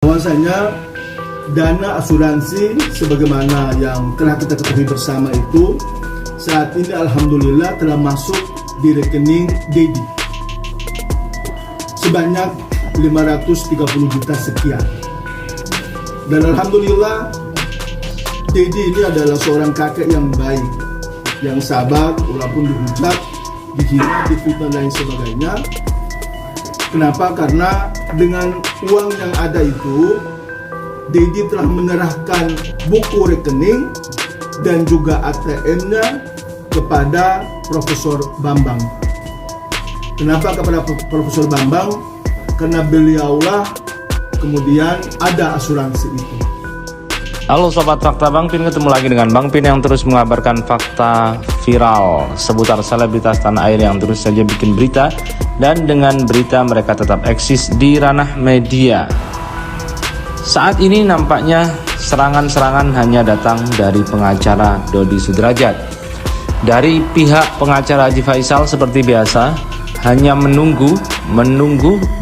Bahwasanya dana asuransi sebagaimana yang telah kita ketahui bersama itu saat ini alhamdulillah telah masuk di rekening Dedi sebanyak 530 juta sekian. Dan alhamdulillah Dedi ini adalah seorang kakek yang baik, yang sabar walaupun dihujat, dihina, difitnah dan sebagainya. Kenapa? Karena dengan uang yang ada itu, Dedi telah menyerahkan buku rekening dan juga ATM-nya kepada Profesor Bambang. Kenapa kepada Profesor Bambang? Karena beliaulah kemudian ada asuransi itu. Halo Sobat Fakta Bang Pin, ketemu lagi dengan Bang Pin yang terus mengabarkan fakta viral seputar selebritas tanah air yang terus saja bikin berita, dan dengan berita mereka tetap eksis di ranah media. Saat ini nampaknya serangan-serangan hanya datang dari pengacara Dodi Sudrajat. Dari pihak pengacara Haji Faisal seperti biasa hanya menunggu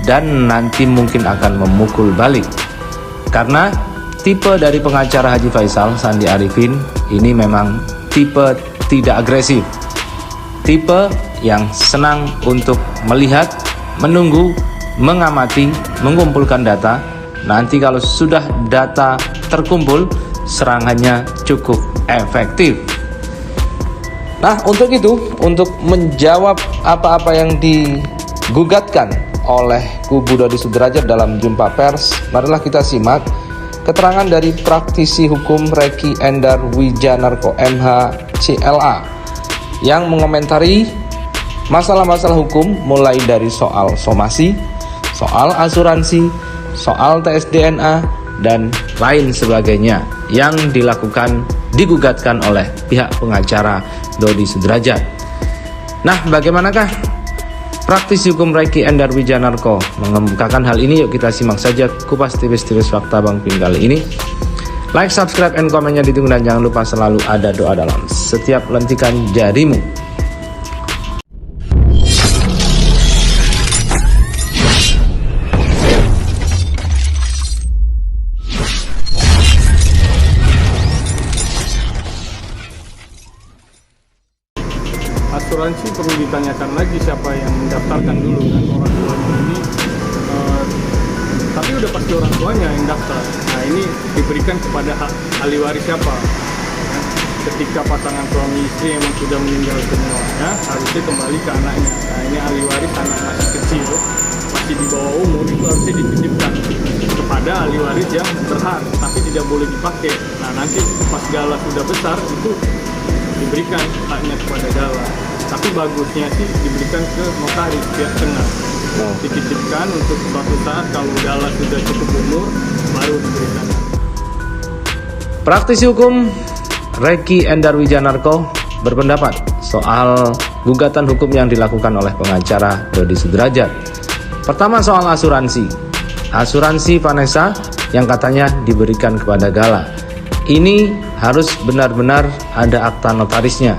dan nanti mungkin akan memukul balik. Karena tipe dari pengacara Haji Faisal, Sandi Arifin, ini memang tipe tidak agresif. Tipe yang senang untuk melihat, menunggu, mengamati, mengumpulkan data. Nanti kalau sudah data terkumpul, serangannya cukup efektif. Nah, untuk itu, untuk menjawab apa-apa yang digugatkan oleh kubu Dodi Sudrajat dalam jumpa pers, marilah kita simak keterangan dari praktisi hukum Reki Endar Wijanarko MH CLA yang mengomentari masalah-masalah hukum mulai dari soal somasi, soal asuransi, soal tes DNA, dan lain sebagainya yang digugatkan oleh pihak pengacara Dodi Sudrajat. Nah, bagaimanakah praktisi hukum Reki Endar Wijanarko mengemukakan hal ini? Yuk kita simak saja kupas tipis-tipis fakta Bang Pin kali ini. Like, subscribe, and komennya ditunggu, dan jangan lupa selalu ada doa dalam setiap lentikan jarimu. Asuransi perlu ditanyakan lagi siapa yang mendaftarkan dulu kan, orang tuanya ini tapi udah pasti orang tuanya yang daftar. Nah, ini diberikan kepada hak ahli waris siapa? Ketika pasangan suami istri yang sudah meninggal semuanya, harusnya kembali ke anaknya. Nah, ini ahli waris anak masih kecil, masih di bawah umur, itu harusnya dititipkan kepada ahli waris yang berhak, tapi tidak boleh dipakai. Nah, nanti pas gala sudah besar itu diberikan haknya kepada gala. Tapi bagusnya sih diberikan ke notaris pihak tengah, dititipkan untuk suatu saat kalau gala sudah cukup umur baru diberikan. Praktisi hukum Reki Endar Wijanarko berpendapat soal gugatan hukum yang dilakukan oleh pengacara Dodi Sudrajat. Pertama, soal asuransi Vanessa yang katanya diberikan kepada gala. Ini harus benar-benar ada akta notarisnya,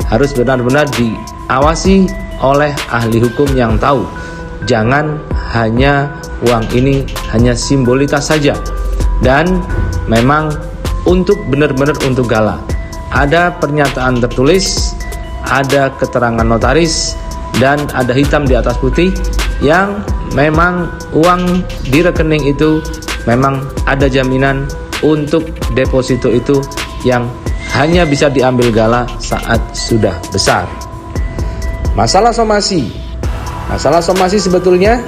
harus benar-benar diawasi oleh ahli hukum yang tahu. Jangan hanya uang ini hanya simbolitas saja, dan memang untuk benar-benar untuk gala. Ada pernyataan tertulis, ada keterangan notaris, dan ada hitam di atas putih yang memang uang di rekening itu memang ada jaminan untuk deposito itu yang hanya bisa diambil gala saat sudah besar. Masalah somasi sebetulnya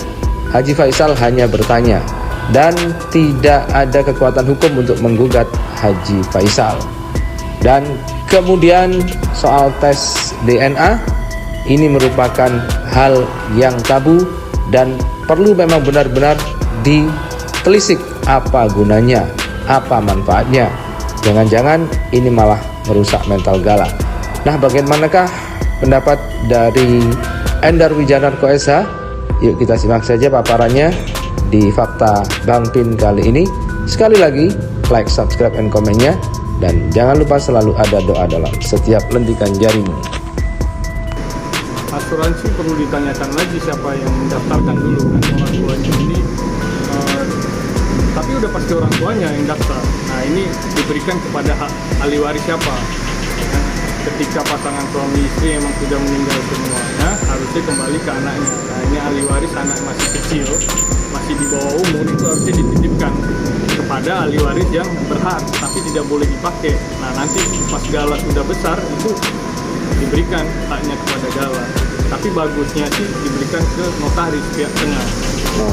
Haji Faisal hanya bertanya dan tidak ada kekuatan hukum untuk menggugat Haji Faisal. Dan kemudian soal tes DNA ini merupakan hal yang tabu dan perlu memang benar-benar ditelisik apa gunanya, apa manfaatnya. Jangan-jangan ini malah merusak mental gala. Nah, bagaimanakah pendapat dari Endar Wijanarko SH? Yuk kita simak saja paparannya di Fakta Bang Pin kali ini. Sekali lagi, like, subscribe, and komennya, dan jangan lupa selalu ada doa dalam setiap lentikan jarimu. Asuransi perlu ditanyakan lagi siapa yang mendaftarkan dulu kan, orang tuanya ini tapi udah pasti orang tuanya yang daftar. Nah ini diberikan kepada ahli waris siapa? Ya kan? Ketika pasangan suami istri memang sudah meninggal semuanya, harusnya kembali ke anaknya. Nah ini ahli waris anak masih kecil, masih di bawah umur, itu harusnya dititipkan kepada ahli waris yang berhak, tapi tidak boleh dipakai. Nah nanti pas Gala sudah besar itu diberikan haknya kepada Gala. Tapi bagusnya sih diberikan ke notaris pihak tengah,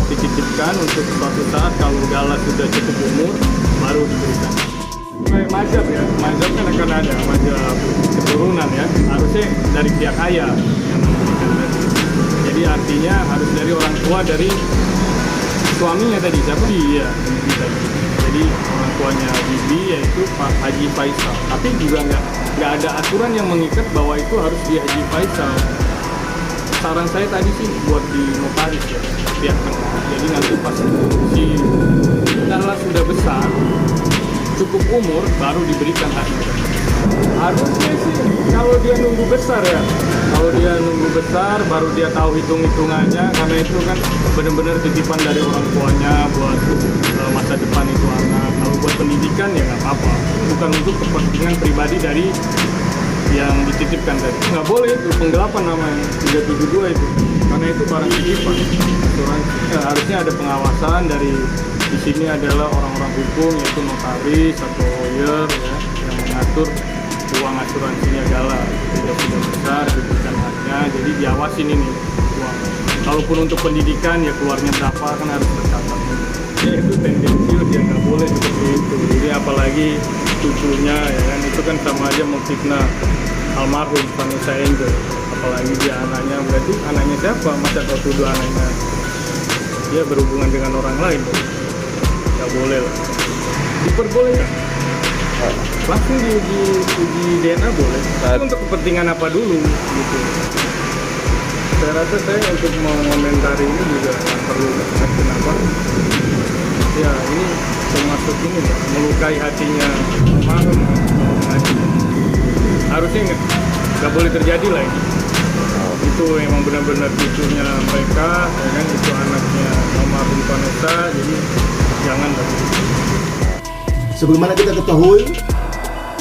dititipkan untuk suatu saat kalau Gala sudah cukup umur baru diberikan. Mazhab ya, mazhab kan akan ada mazhab keturunan ya, harusnya dari pihak ayah yang memberikan tadi. Jadi artinya harus dari orang tua dari suaminya tadi, siapa? Iya, bibi tadi. Jadi orang tuanya bibi yaitu Pak Haji Faisal. Tapi juga nggak ada aturan yang mengikat bahwa itu harus di Haji Faisal. Saran saya tadi sih buat di notaris ya, pihak tengah. Jadi nanti pas si Gala sudah besar, cukup umur, baru diberikan haknya. Harusnya sih kalau dia nunggu besar ya, kalau dia nunggu besar baru dia tahu hitung-hitungannya, karena itu kan benar-benar titipan dari orang tuanya buat masa depan itu anak. Kalau buat pendidikan ya nggak apa-apa, bukan untuk kepentingan pribadi dari yang dititipkan tadi. Nggak boleh itu, penggelapan namanya 372 itu, karena itu barang titipan. Ya, harusnya ada pengawasan dari di sini adalah orang-orang hukum, yaitu notaris atau lawyer ya, yang mengatur uang asuransinya Gala. Sudah besar diberikan haknya, jadi diawasin ini uang. Kalaupun untuk pendidikan ya keluarnya berapa kan harus tercatat. Ya itu tendensius ya, nggak boleh seperti itu. Jadi apalagi cucunya ya kan, itu kan sama aja memfitnah almarhum Vanessa Angel. Apalagi dia anaknya, berarti anaknya siapa? Masa kau tuduh anaknya dia berhubungan dengan orang lain? Nggak boleh lah. Diperbolehkan. Langsung diuji DNA boleh. Tapi untuk kepentingan apa dulu gitu. Saya rasa saya untuk mengomentari ini juga nggak perlu. Kenapa? Ya ini termasuk ini melukai hatinya almarhum. Harusnya nggak boleh terjadi lah ini. Itu memang benar-benar cucunya mereka, ya kan, itu anaknya almarhum Vanessa, jadi jangan lagi. Sebagaimana kita ketahui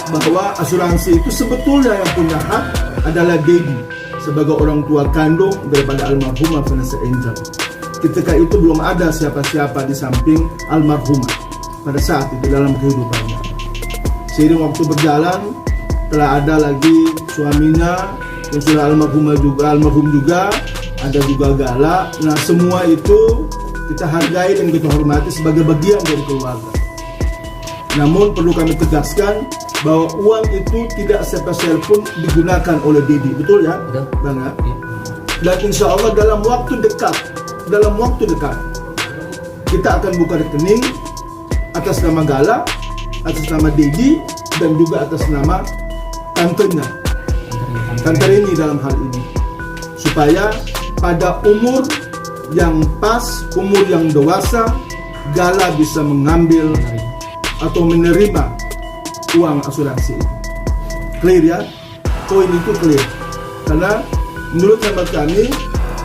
bahwa asuransi itu sebetulnya yang punya hak adalah Dedi sebagai orang tua kandung daripada almarhumah Vanessa Angel. Ketika itu belum ada siapa-siapa di samping almarhumah pada saat itu dalam kehidupannya. Seiring waktu berjalan telah ada lagi suaminya yang sudah almarhum juga, ada juga Gala. Nah semua itu kita hargai dan kita hormati sebagai bagian dari keluarga. Namun perlu kami tegaskan bahwa uang itu tidak spesial pun digunakan oleh Dedi, betul ya? Betul. Bang ya? Dan insya Allah dalam waktu dekat kita akan buka rekening atas nama Gala, atas nama Dedi, dan juga atas nama tantenya, tante Reni dalam hal ini, supaya pada umur yang pas, umur yang dewasa, Gala bisa mengambil atau menerima uang asuransi itu. Clear ya? Poin itu clear. Karena menurut hemat kami,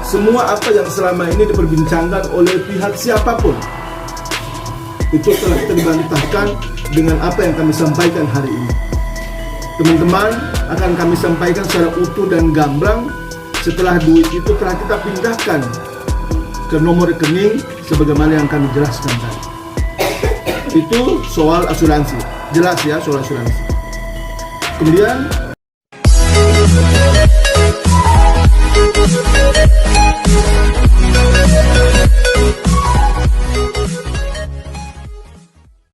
semua apa yang selama ini diperbincangkan oleh pihak siapapun itu telah terbantahkan dengan apa yang kami sampaikan hari ini. Teman-teman akan kami sampaikan secara utuh dan gamblang setelah duit itu telah kita pindahkan ke nomor rekening sebagaimana yang kami jelaskan tadi. Itu soal asuransi, jelas ya soal asuransi. Kemudian